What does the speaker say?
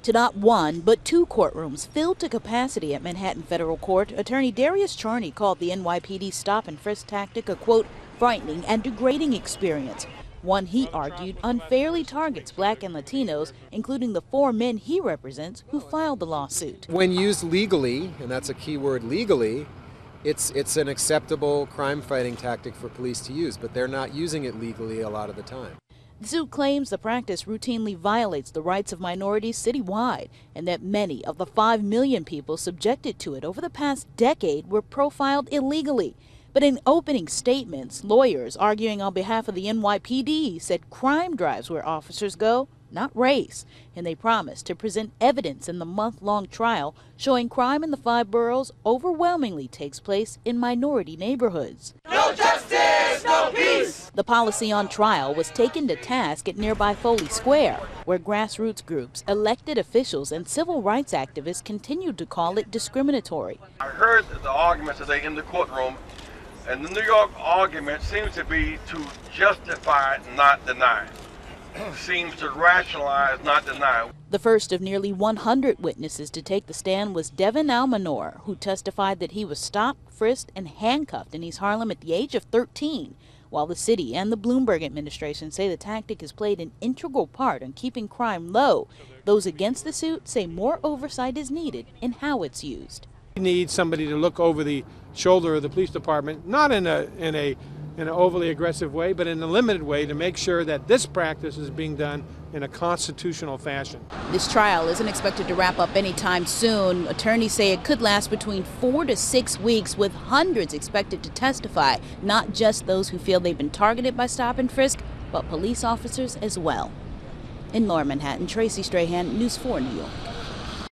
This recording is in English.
To not one, but two courtrooms filled to capacity at Manhattan Federal Court, attorney Darius Charney called the NYPD stop and frisk tactic a, quote, frightening and degrading experience. One he argued unfairly targets Black and Latinos, including the four men he represents who filed the lawsuit. When used legally, and that's a key word, legally, it's an acceptable crime-fighting tactic for police to use, but they're not using it legally a lot of the time. The suit claims the practice routinely violates the rights of minorities citywide and that many of the 5 million people subjected to it over the past decade were profiled illegally. But in opening statements, lawyers arguing on behalf of the NYPD said crime drives where officers go, not race, and they promised to present evidence in the month-long trial showing crime in the 5 boroughs overwhelmingly takes place in minority neighborhoods. No justice, no peace! The policy on trial was taken to task at nearby Foley Square, where grassroots groups, elected officials, and civil rights activists continued to call it discriminatory. I heard the arguments today in the courtroom, and the New York argument seems to be to justify, not deny. Seems to rationalize, not deny. The first of nearly 100 witnesses to take the stand was Devin Almanor, who testified that he was stopped, frisked, and handcuffed in East Harlem at the age of 13. While the city and the Bloomberg administration say the tactic has played an integral part in keeping crime low, those against the suit say more oversight is needed in how it's used. We need somebody to look over the shoulder of the police department, not in an overly aggressive way, but in a limited way to make sure that this practice is being done in a constitutional fashion. This trial isn't expected to wrap up anytime soon. Attorneys say it could last between 4 to 6 weeks, with hundreds expected to testify, not just those who feel they've been targeted by stop and frisk, but police officers as well. In Lower Manhattan, Tracy Strahan, News 4 New York.